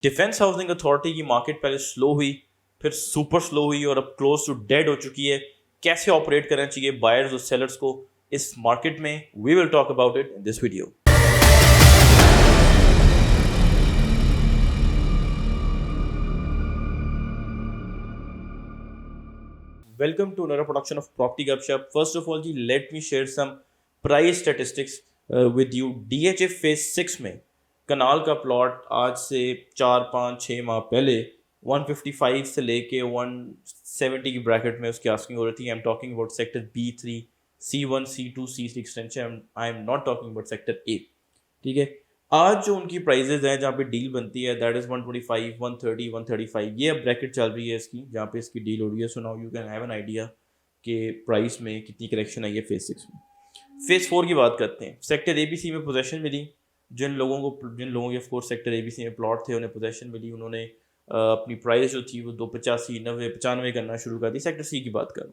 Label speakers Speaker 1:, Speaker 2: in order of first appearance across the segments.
Speaker 1: Defence housing authority की market पहले slow हुई, फिर सुपर स्लो हुई और अब क्लोज टू डेड हो चुकी है। कैसे ऑपरेट करना चाहिए बायर्स और सेलर्स को इस मार्केट में, we will talk about it in this video. Welcome to another production of Property Gupshup. First of all, let me share some price statistics with you. DHA Phase 6 में कनाल का plot आज से 4-5-6 माह पहले 155 से लेके 170 की ब्रैकेट में उसकी आस्किंग हो रही थी। I am talking about sector B3, C1, C2, C3 extension. I am not talking about sector A। ठीक है, आज जो उनकी प्राइजेज हैं जहाँ पे डील बनती है दैट इज़ 125, 130, 135, ये अब ब्रैकेट चल रही है इसकी जहाँ पे इसकी डील हो रही है। So now you can have an idea कि प्राइस में कितनी करेक्शन आई है फेज 6 में। फेज 4 की बात करते हैं। सेक्टर ABC में पोजेशन मिली जिन लोगों के ऑफकोर्स सेक्टर ABC में प्लॉट थे उन्हें पोजेशन मिली, उन्होंने अपनी प्राइस जो थी वो 285, 90, 95 करना शुरू कर दी। सेक्टर C की बात करूँ,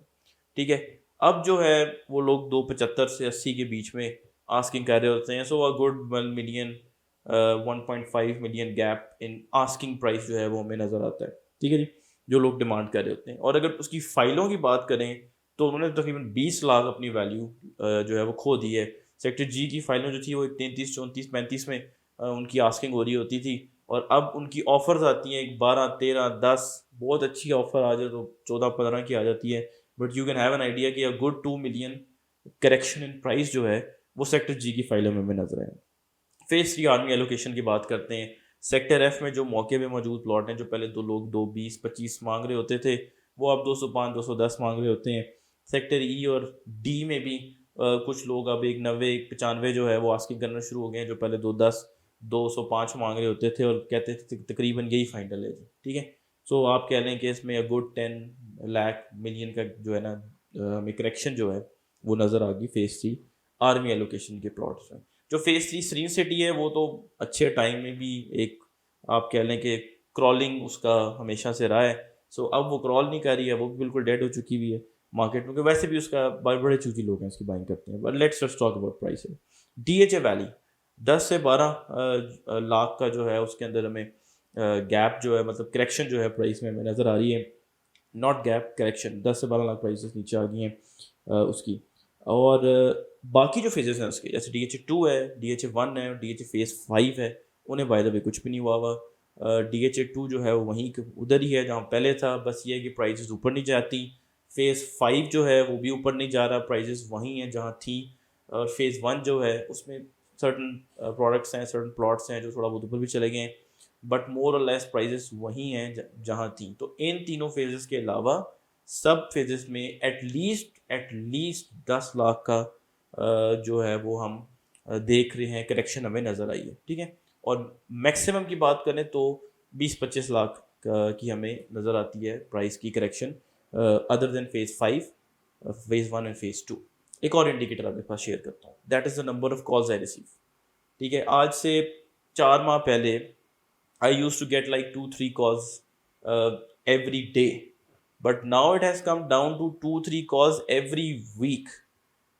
Speaker 1: ठीक है, अब जो है वो लोग 275 से 80 के बीच में आस्किंग कर रहे होते हैं। So a good 1 million 1.5 million gap in asking price जो है वो हमें नज़र आता है। ठीक है जी, जो लोग डिमांड कर रहे होते हैं। और अगर उसकी फ़ाइलों की बात करें तो उन्होंने तकरीबन 20 लाख अपनी वैल्यू जो है वो खो दी है। सेक्टर G की फ़ाइलों जो थी वो 33, 34, 35 में उनकी आस्किंग हो रही होती थी और अब उनकी ऑफ़र्स आती हैं 12, 13, 10, बहुत अच्छी ऑफ़र आ जाए तो 14, 15 की आ जाती है। But you can have an idea कि a good 2 million correction in price जो है वो सेक्टर G की फ़ाइलों में हमें नजर आए। फेज 3 आर्मी एलोकेशन की बात करते हैं। सेक्टर F में जो मौके पे मौजूद प्लॉट हैं, जो पहले दो लोग 220, 25 मांग रहे होते थे, वो अब 205, 210 मांग रहे होते हैं। सेक्टर E और D में भी कुछ लोग अब 190, 195 जो है वो आस्किंग करना शुरू हो गए हैं, जो पहले 210, 205 मांग रहे होते थे और कहते थे तकरीबन यही फाइनल है जी। ठीक है, सो आप कह लें कि इसमें अ गुड 10 लाख मिलियन का जो है ना हमें करेक्शन जो है वो नज़र आ गई फेज 3 आर्मी एलोकेशन के प्लॉट्स में। जो फेज 3 श्रीन सिटी है वो तो अच्छे टाइम में भी एक आप कह लें कि क्रॉलिंग उसका हमेशा से रहा है। सो अब वो क्रॉल नहीं कर रही है, वो भी बिल्कुल डेड हो चुकी हुई है मार्केट में, क्योंकि वैसे भी उसका बड़े चूजी लोग हैं इसकी बाइंग करते हैं। But let's just talk about price. DHA valley 10 से 12 लाख का जो है उसके अंदर हमें गैप जो है, मतलब करेक्शन जो है प्राइस में हमें नज़र आ रही है। Not gap, correction. 10 से 12 लाख प्राइसेस नीचे आ गई हैं उसकी। और बाकी जो फेजेस हैं उसके, जैसे DHA 2 है, DHA 1 है, DHA फेज 5 है, उन्हें बाय द वे कुछ भी नहीं हुआ हुआ। DHA 2 जो है वो वहीं उधर ही है जहाँ पहले था, बस ये है कि प्राइसेस ऊपर नहीं जाती। फेज़ 5 जो है वो भी ऊपर नहीं जा रहा, प्राइसेस वहीं हैं जहाँ थी। और फेज़ 1 जो है उसमें सर्टन प्रोडक्ट्स हैं, सर्टन प्लॉट्स हैं जो थोड़ा बहुत ऊपर भी चले गए हैं, बट मोर और लेस प्राइसेस वहीं हैं जहाँ थी। तो इन तीनों फेजेस के अलावा सब फेजेस में एटलीस्ट 10 लाख का जो है वो हम देख रहे हैं करेक्शन हमें नज़र आई है। ठीक है, और मैक्सिमम की बात करें तो 20-25 लाख की हमें नज़र आती है प्राइस की correction other than phase 5, phase 1 and phase 2। एक और इंडिकेटर आपके पास शेयर करता हूँ, that is the number of calls I receive. ठीक है, आज से 4 माह पहले I used to get like 2-3 calls every day, but now it has come down to 2-3 calls every week.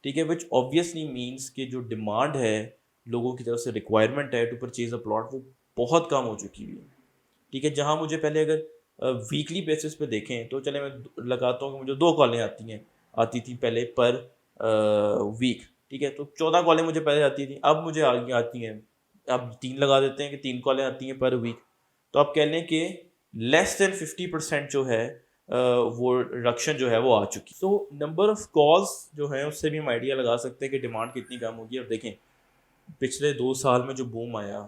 Speaker 1: ठीक है, विच ऑब्वियसली मीन्स कि जो डिमांड है लोगों की तरफ से, रिक्वायरमेंट है टू परचेज अ प्लॉट, वो बहुत कम हो चुकी हुई है। ठीक है, जहाँ मुझे पहले अगर वीकली बेसिस पे देखें तो चले मैं लगाता हूँ कि मुझे 2 कॉलें आती थी पहले पर वीक। ठीक है, तो 14 कॉलें मुझे पहले आती थी, अब मुझे आगे आती हैं, अब 3 लगा देते हैं कि 3 कॉलें आती हैं पर वीक। तो आप कह लें कि लेस देन 50% जो है वो रिडक्शन जो है वो आ चुकी। सो नंबर ऑफ कॉल्स जो है उससे भी हम आइडिया लगा सकते हैं कि डिमांड कितनी कम होगी। और देखें पिछले 2 साल में जो बूम आया,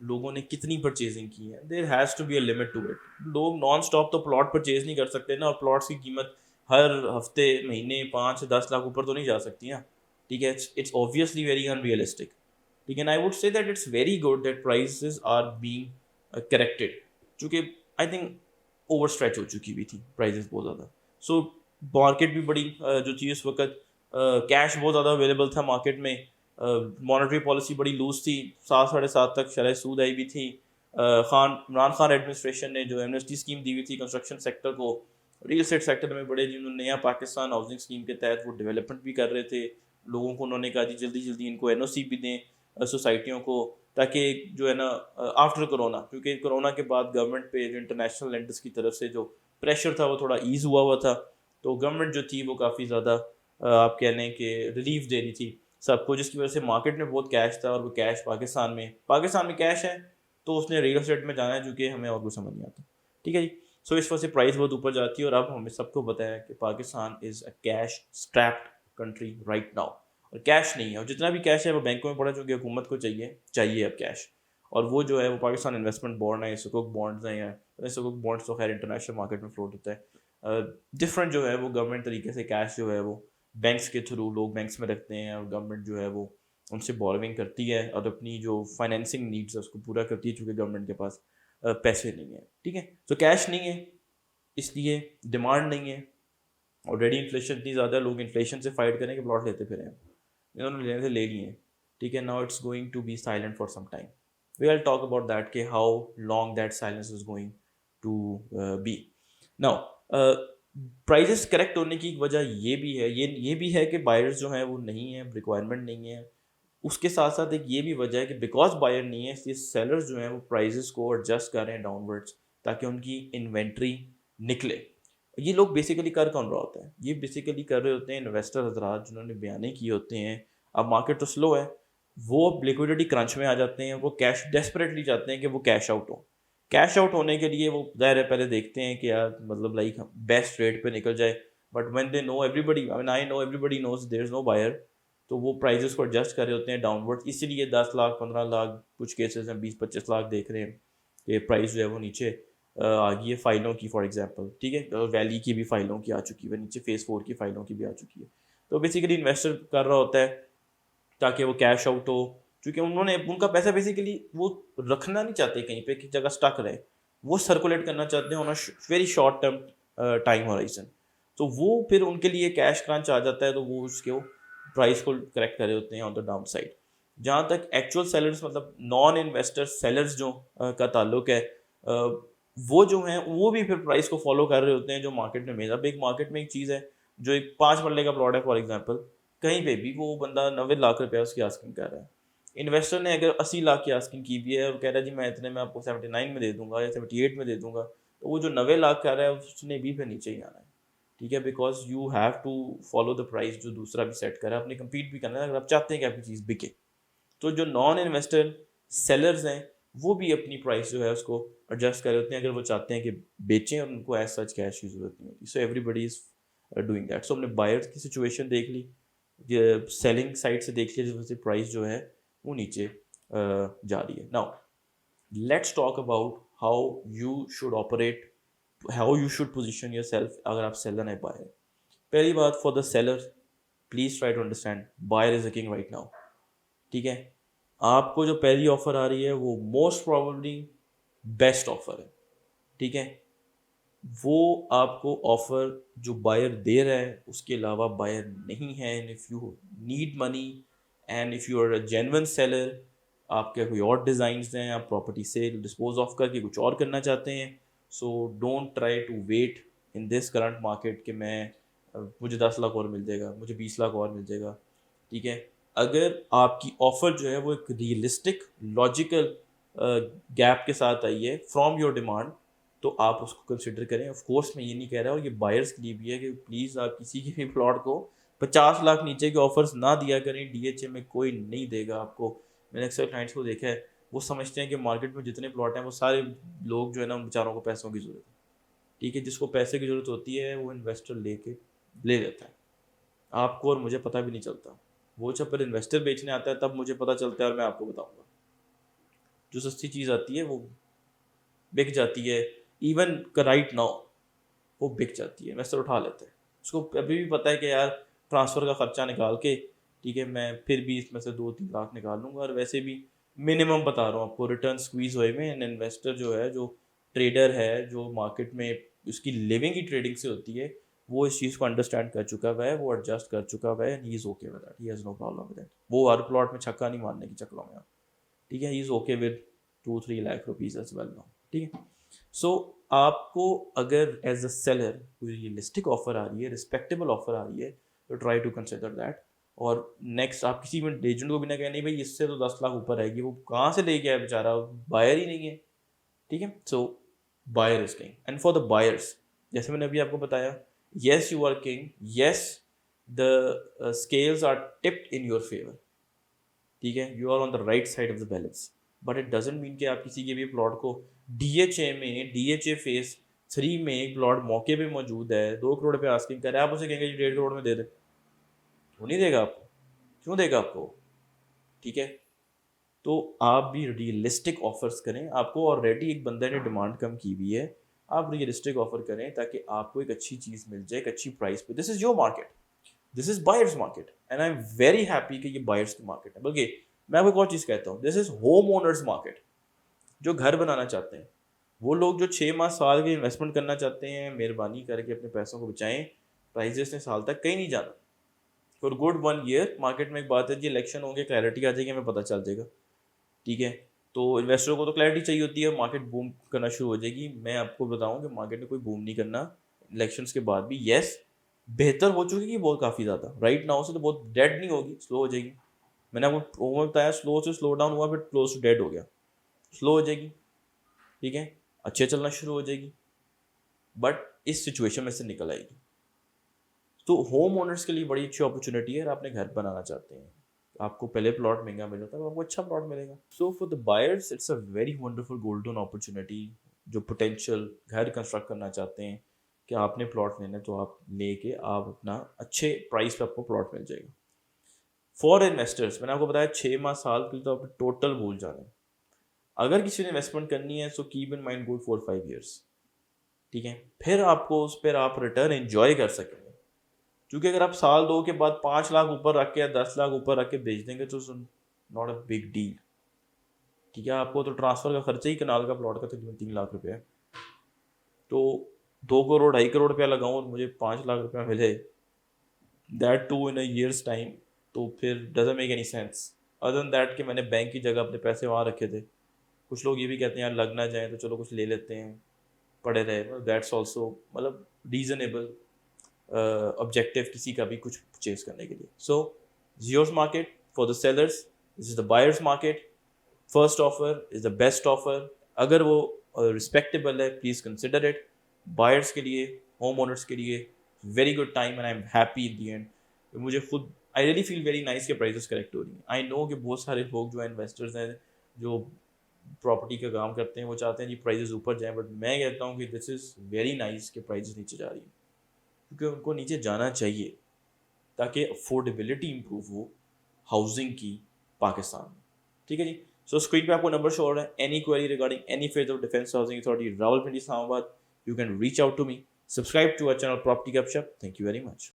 Speaker 1: लोगों ने कितनी परचेजिंग की है, there has to be a limit to it. लोग नॉन स्टॉप तो प्लॉट परचेज नहीं कर सकते ना, और प्लॉट्स की कीमत हर हफ्ते महीने 5 से 10 लाख ऊपर तो नहीं जा सकती ना। ठीक है, इट्स ऑब्वियसली वेरी अनरियलिस्टिक। ठीक है, and I would say that it's very good that prices are being corrected, चूँकि आई थिंक ओवर स्ट्रेच हो चुकी हुई थी प्राइसेस बहुत ज़्यादा। सो मार्केट भी बड़ी जो थी उस वक्त, कैश बहुत ज़्यादा अवेलेबल था मार्केट में, मॉनेटरी पॉलिसी बड़ी लूज थी, 7-7.5 तक शरह सूद आई भी थी। इमरान खान एडमिनिस्ट्रेशन ने जो एमनेस्टी स्कीम दी हुई थी कंस्ट्रक्शन सेक्टर को, रियल एस्टेट सेक्टर में बड़े, जिन्होंने नया पाकिस्तान हाउसिंग स्कीम के तहत वो डेवलपमेंट भी कर रहे थे, लोगों को उन्होंने कहा जी जल्दी जल्दी इनको NOC भी दें सोसाइटियों को, ताकि जो है ना आफ्टर कोरोना, क्योंकि कोरोना के बाद गवर्नमेंट पे जो इंटरनेशनल लेंडर्स की तरफ से जो प्रेशर था वो थोड़ा ईज़ हुआ था, तो गवर्नमेंट जो थी वो काफ़ी ज़्यादा आप कह लें कि रिलीफ दे रही थी सबको, जिसकी वजह से मार्केट में बहुत कैश था, और वो कैश पाकिस्तान में कैश है, तो उसने रियल एस्टेट में जाना है, जो कि हमें और कुछ समझ नहीं आता। ठीक है जी। सो इस वजह से प्राइस बहुत ऊपर जाती है, और अब हमें सबको पता है कि Pakistan is a cash strapped country right now, और कैश नहीं है, और जितना भी कैश है वो बैंकों में पड़ा, जो कि हुकूमत को चाहिए अब कैश। और वो जो है वो पाकिस्तान इन्वेस्टमेंट बॉन्ड है, सुकुक बॉन्ड्स हैं, या सुकुक बॉन्ड्स तो खैर इंटरनेशनल मार्केट में फ्लोट होता है। डिफरेंट जो है वो गवर्नमेंट तरीके से कैश जो है वो बैंक्स के थ्रू लोग बैंक्स में रखते हैं, और गवर्नमेंट जो है वो उनसे बोरोविंग करती है, और अपनी जो फाइनेंसिंग नीड्स है उसको पूरा करती है, चूँकि गवर्नमेंट के पास पैसे नहीं है। ठीक है, तो कैश नहीं है, इसलिए डिमांड नहीं है। ऑलरेडी इन्फ्लेशन इतनी ज़्यादा है, लोग इन्फ्लेशन से फाइट करें कि प्लॉट लेते फिर हैं, इन्होंने लेने से ले लिए हैं। ठीक है, now it's going to be silent for some time. We will talk about that कि how long that silence is going to be. Now prices correct होने की वजह ये भी है कि बायर्स जो हैं वो नहीं है, रिक्वायरमेंट नहीं है। उसके साथ साथ एक ये भी वजह है कि बिकॉज बायर नहीं है, इसलिए सेलर्स जो हैं वो प्राइजेस को एडजस्ट कर रहे हैं डाउनवर्ड्स, ताकि उनकी इन्वेंट्री निकले। ये लोग बेसिकली कर कौन रहा होता है? ये बेसिकली कर रहे होते हैं इन्वेस्टर हजरात, जिन्होंने बयाने किए होते हैं अब मार्केट तो स्लो है, वो अब लिक्विडिटी क्रंच में आ जाते हैं, वो कैश डेस्परेटली चाहते हैं कि वो कैश आउट हो। कैश आउट होने के लिए वो ज़ाहिर है पहले देखते हैं कि यार मतलब लाइक बेस्ट रेट पे निकल जाए, but when they know everybody, I mean I know everybody knows there is no buyer, तो वो प्राइजेस को एडजस्ट कर रहे होते हैं डाउनवर्ड। इसीलिए 10 लाख 15 लाख, कुछ केसेस में 20-25 लाख देख रहे हैं कि प्राइस जो है वो नीचे आ गई है फाइलों की, फॉर एग्जांपल। ठीक है, वैली की भी फाइलों की आ चुकी है, नीचे फेज़ 4 की फाइलों की भी आ चुकी है। तो बेसिकली इन्वेस्टर कर रहा होता है ताकि वो कैश आउट हो, क्योंकि उनका पैसा बेसिकली वो रखना नहीं चाहते कहीं पे कि जगह स्टक रहे, वो सर्कुलेट करना चाहते हैं on very short term time horizon. तो वो फिर उनके लिए कैश क्रंच आ जाता है, तो वो उसके प्राइस को करेक्ट कर रहे होते हैं ऑन द डाउन साइड। जहाँ तक एक्चुअल सेलर्स मतलब नॉन इन्वेस्टर सेलर्स जो का ताल्लुक है, वो जो हैं वो भी फिर प्राइस को फॉलो कर रहे होते हैं जो मार्केट में मिल। अब एक मार्केट में एक चीज़ है, जो एक 5 मरले का प्लॉट है फॉर एग्जांपल, कहीं पे भी वो बंदा 90 लाख रुपया उसकी आस्किंग कर रहा है। इन्वेस्टर ने अगर 80 लाख की आस्किंग की भी है और कह रहा है जी मैं इतने में आपको 79 में दे दूंगा या 78 में दे दूंगा, तो वो जो 90 लाख कर रहा है उसने भी फिर नीचे ही आना है। ठीक है, because you have to follow the price जो दूसरा भी सेट कर रहा है, अपने कम्पीट भी करना है अगर आप चाहते हैं कि आपकी चीज़ बिके। तो जो नॉन इन्वेस्टर सेलर्स हैं वो भी अपनी प्राइस जो है उसको एडजस्ट कर रहे होते हैं, अगर वो चाहते हैं कि बेचें और उनको एज सच कैश की जरूरत नहीं होती। So everybody is doing that. So हमने बायर्स की सिचुएशन देख ली, सेलिंग साइड से देख लिया, जिस वजह से प्राइस जो है वो नीचे जा रही है। Now let's talk about how you should operate, how you should position yourself अगर आप सेलर है बायर। पहली बात, for the seller please try to understand buyer is a king right now. ठीक है, आपको जो पहली ऑफर आ रही है वो मोस्ट प्रोबेबली बेस्ट ऑफर है। ठीक है, वो आपको ऑफर जो बायर दे रहा है उसके अलावा बायर नहीं है। And if you need money and if you are a genuine seller, आपके कोई और डिज़ाइंस हैं, आप प्रॉपर्टी से डिस्पोज ऑफ करके कुछ और करना चाहते हैं, so don't try to wait in this current market कि मुझे 10 लाख और मिल जाएगा, मुझे 20 लाख और मिल जाएगा। ठीक है, अगर आपकी ऑफ़र जो है वो एक रियलिस्टिक लॉजिकल गैप के साथ आई है फ्रॉम योर डिमांड, तो आप उसको कंसिडर करें। ऑफ कोर्स मैं ये नहीं कह रहा हूँ, ये बायर्स के लिए भी है कि प्लीज़ आप किसी के भी प्लॉट को 50 लाख नीचे के ऑफर्स ना दिया करें। डीएचए में कोई नहीं देगा आपको। मैंने अक्सर क्लाइंट्स को देखा है, वो समझते हैं कि मार्केट में जितने प्लॉट हैं वो सारे लोग जो है ना उन बेचारों को पैसों की ज़रूरत है। ठीक है, जिसको पैसे की ज़रूरत होती है वो इन्वेस्टर ले लेता है, आपको और मुझे पता भी नहीं चलता। वो जब पर इन्वेस्टर बेचने आता है तब मुझे पता चलता है और मैं आपको बताऊंगा। जो सस्ती चीज़ आती है वो बिक जाती है, इवन राइट नाउ वो बिक जाती है, इन्वेस्टर उठा लेते हैं। उसको अभी भी पता है कि यार ट्रांसफ़र का ख़र्चा निकाल के, ठीक है, मैं फिर भी इसमें से 2-3 लाख निकाल लूँगा, और वैसे भी मिनिमम बता रहा हूँ आपको रिटर्न स्क्वीज़ हुए में। एंड इन्वेस्टर जो है, जो ट्रेडर है, जो मार्केट में उसकी लिविंग ही ट्रेडिंग से होती है, वो इस चीज़ को अंडरस्टैंड कर चुका हुआ है, वो एडजस्ट कर चुका हुआ है, and he is okay with that, he has no problem with that. वो हर प्लॉट में छक्का नहीं मारने की चक्करों में। ठीक है, he is okay with 2-3 lakh rupees as well now. ठीक है, सो आपको अगर एज अ सेलर कोई रियलिस्टिक ऑफर आ रही है, रिस्पेक्टेबल ऑफर आ रही है, तो ट्राई टू कंसिडर दैट। और नेक्स्ट आप किसी भी एजेंट को भी ना कहें नहीं भाई इससे तो 10 लाख ऊपर आएगी, वो कहाँ से लेके आए बेचारा, बायर ही नहीं है। ठीक है, so buyer is king. And for the buyers, जैसे मैंने अभी आपको बताया, yes you are king, yes the scales are tipped in your favour. ठीक है, you are on the right side of the balance, but it doesn't mean कि आप किसी के भी प्लॉट को DHA में, DHA फेज 3 में एक प्लॉट मौके पे मौजूद है, 2 करोड़ पे आस्किंग करे, आप उसे कहेंगे 1.5 करोड़ में दे दे, वो नहीं देगा आपको। क्यों देगा आपको? ठीक है, तो आप भी रियलिस्टिक ऑफर्स करें। आपको ऑलरेडी एक बंदे ने डिमांड कम की हुई है, आप रियलिस्टिक ऑफर करें ताकि आपको एक अच्छी चीज़ मिल जाए एक अच्छी प्राइस पे। This is your market, this is buyers market, and I am very happy कि ये बायर्स की मार्केट है। बल्कि मैं आपको एक और चीज़ कहता हूँ, this is home owners market. जो घर बनाना चाहते हैं, वो लोग जो 6 माह साल के इन्वेस्टमेंट करना चाहते हैं, मेहरबानी करके अपने पैसों को बचाएं। प्राइजेस ने साल तक कहीं नहीं जाना, फॉर गुड 1 ईयर। मार्केट में एक बात है जी, इलेक्शन होंगे, क्लैरिटी आ जाएगी, हमें पता चल जाएगा। ठीक है, तो इन्वेस्टरों को तो क्लैरिटी चाहिए होती है, मार्केट बूम करना शुरू हो जाएगी। मैं आपको बताऊं कि मार्केट ने कोई बूम नहीं करना इलेक्शंस के बाद भी। येस, बेहतर हो चुकी है बहुत काफ़ी ज़्यादा, राइट नाउ से तो बहुत डेड नहीं होगी, स्लो हो जाएगी। मैंने आपको ओवर बताया, स्लो से स्लो डाउन हुआ, फिर क्लोज टू डेड हो गया, स्लो हो जाएगी। ठीक है, अच्छे चलना शुरू हो जाएगी, बट इस सिचुएशन में से निकल आएगी। तो होम ओनर्स के लिए बड़ी अच्छी अपॉर्चुनिटी है। अगर आपने घर बनाना चाहते हैं, आपको पहले प्लॉट महंगा मिल रहा था, आपको अच्छा प्लॉट मिलेगा। So for the buyers it's a very wonderful golden opportunity. जो पोटेंशियल घर कंस्ट्रक्ट करना चाहते हैं कि आपने प्लॉट लेना है, तो आप लेके आप अपना अच्छे प्राइस पे आपको प्लॉट मिल जाएगा। फॉर इन्वेस्टर्स, मैंने आपको बताया 6 माह साल के लिए तो आप टोटल भूल जाना है। अगर किसी ने इन्वेस्टमेंट करनी है, so keep in mind good 4-5 years. ठीक है, फिर आपको उस पर आप रिटर्न एंजॉय कर सकेंगे। क्योंकि अगर आप साल 2 के बाद 5 लाख ऊपर रख के या 10 लाख ऊपर रख के बेच देंगे तो नॉट अ बिग डील। ठीक है, आपको तो ट्रांसफर का खर्चा ही कनाल का प्लॉट का तकरीबन 3 लाख रुपये है। तो 2 करोड़ 2.5 करोड़ रुपया लगाऊँ और मुझे 5 लाख रुपया मिले, that too in a years time, तो फिर doesn't make any sense. Other than that कि मैंने बैंक की जगह अपने पैसे वहाँ रखे थे। कुछ लोग ये भी कहते हैं यार लग ना जाए तो चलो कुछ ले लेते हैं, पड़े रहे, दैट्स ऑल्सो मतलब रीजनेबल ऑब्जेक्टिव किसी का भी कुछ परचेज करने के लिए। So yours market for the sellers, this is the buyers market. First offer is the best offer. अगर वो रिस्पेक्टेबल है, प्लीज कंसिडर इट। बायर्स के लिए, होम ओनर्स के लिए very good time, and I am happy in the and. मुझे खुद I really feel very nice के प्राइसेस करेक्ट हो रही हैं। आई नो कि बहुत सारे लोग जो इन्वेस्टर्स हैं, जो प्रॉपर्टी का काम करते हैं, वो चाहते हैं जी प्राइजेस ऊपर जाएं, बट मैं कहता हूँ कि दिस इज़ वेरी नाइस कि प्राइजेस नीचे जा रही है, क्योंकि उनको नीचे जाना चाहिए ताकि अफोर्डेबिलिटी इंप्रूव हो हाउसिंग की पाकिस्तान में। ठीक है जी, सो स्क्रीन पे आपको नंबर शो हो रहा है। Any query regarding any phase of defence housing authority Rawalpindi Islamabad, you can reach out to me. Subscribe to our channel property Gupshup. Thank you very much.